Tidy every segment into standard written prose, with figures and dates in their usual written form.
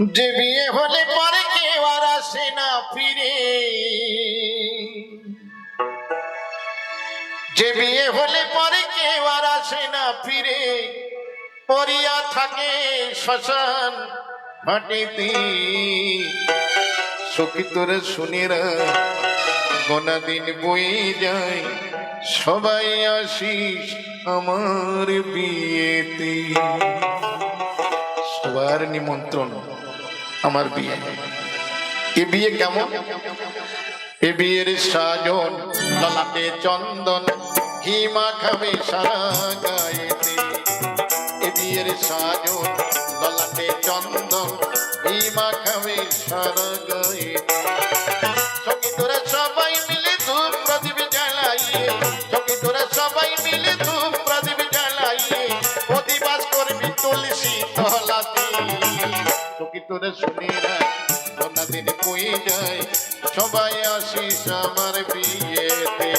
যে বিয়ে হলে পরে কেউ আর আসে না ফিরে, যে বিয়ে হলে পরে কেউ আর আসে না ফিরে, পরিয়া থাকে শ্মশান ঘাটেতে। সখী তোরে শুনেরা গোনা দিন বয়ে যায়, সবাই আসিস আমার বিয়েতে। সবার নিমন্ত্রণ আমার বিয়ে। এ বিয়ে কেমন? এ বিয়ের সাজন ললাটে চন্দন, ঘি মাখাবে সারা গায়েতে। এ বিয়ের সাজন ললাটে চন্দন, ঘি মাখাবে সারা গায়েতে। সখী তোরা সবাই মিলে ধূপ প্রদীপ জ্বালাইয়ে, সখী তোরা সবাই মিলে ধূপ প্রদীপ জ্বালাইয়ে, প্রতিবাস করবি তুলসী তলাতে। সখী তোরা শুনেরা গোনা দিন বয়ে যায়, সবাই আসিস আমার বিয়েতে।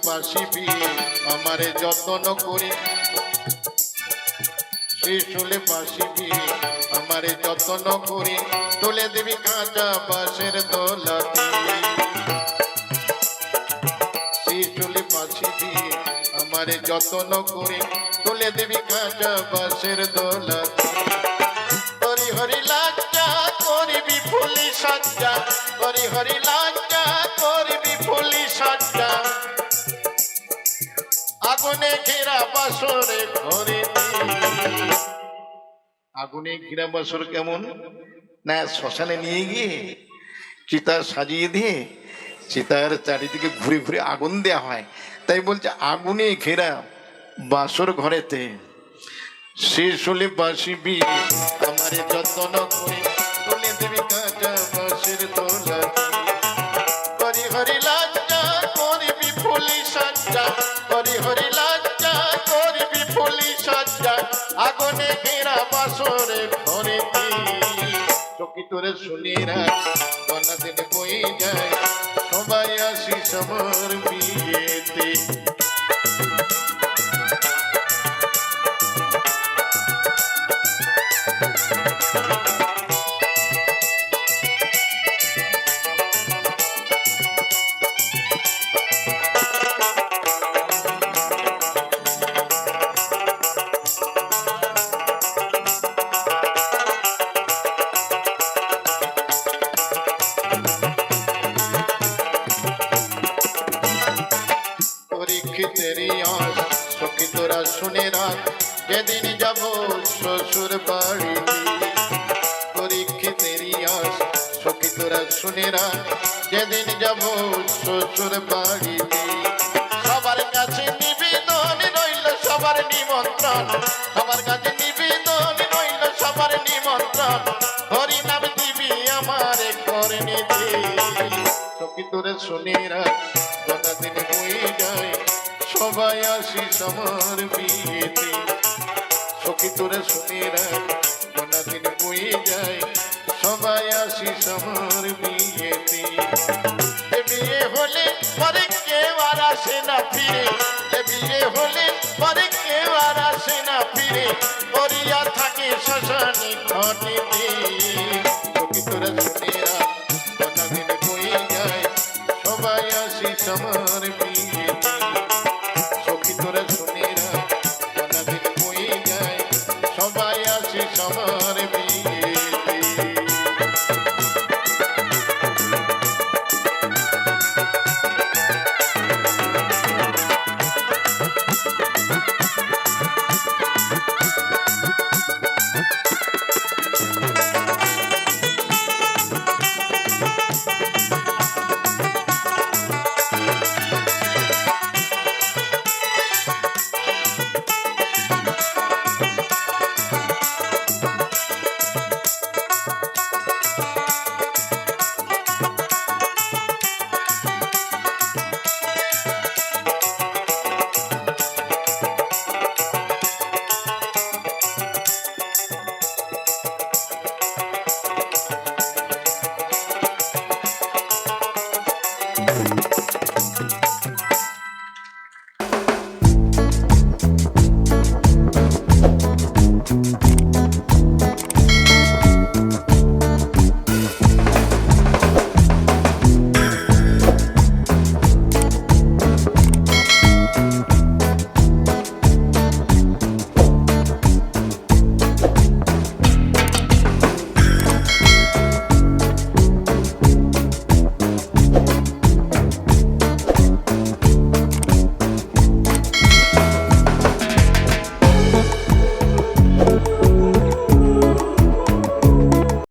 বাসিবি আমারে যত্ন করি, শিশুলে বাসিবি আমারে যত্ন করি, তুলে দিবি কাঁচা বাঁশের দোলাতে। শিশুলে বাসিবি আমারে যত্ন করি, তুলে দিবি কাঁচা বাঁশের দোলাতে। হরি হরি লাজ্জা করিবি ফুলি সজ্জা, হরি হরি লাজ্জা করিবি ফুলি সজ্জা, আগুনে ঘেরা বাসরে ঘরে। আগুনে ঘেরা বাসর কেমন না, শ্মশানে নিয়ে গিয়ে চিতা সাজিয়ে দিয়ে চিতার চারিদিকে ঘুরে ঘুরে আগুন দেয়া হয়। তাই বলছে আগুনে ঘেরা বাসর ঘরেতে। শেষ হলে বাসিবি আমারে যত্ন করে, তুলে দিবি কাঁচা বাঁশের দোলা। হরি হরি লাজ্জা করিবি ফুলি সজ্জা, হরি হরি লাজ্জা করিবি ফুলি সজ্জা, আগুনে ঘেরা বাসরে ঘরেতে। সখী তোরে শুনেরা গোনা দিন বয়ে যায়, সবাই আসিস আমার বিয়েতে। সখী তোরা শুনে রাখ যেদিন যাব শ্বশুর বাড়ি, পরীক্ষিতেরই আস। সখী তোরা শুনে রাখ যেদিন যাব শ্বশুর বাড়িতে। সবার কাছে নিবেদন রইল সবার নিমন্ত্রণ, সবার কাছে নিবেদন রইল সবার নিমন্ত্রণ, হরি নাম দিবি আমার করে নিতে। সখী তোরা শুনে রাখ গোনা দিন বয়ে যায়, সবাই আসিস আমার বিয়েতে। সখী তোরা শুনে রাখ গোনা দিন বয়ে যায়, সবাই আসিস আমার বিয়েতে। বিয়ে হলে পরে কেউ আর আসে না ফিরে, বিয়ে হলে পরে কেউ আর আসে না ফিরে, পরিয়া থাকে শ্মশানে ঘাটেতে। সখী তোরা শুনে রাখ গোনা দিন বয়ে যায়, সবাই আসিস আমার বিয়েতে। সখী তোরা শুনে রাখ গোনা দিন বয়ে যায়, সবাই আসিস আমার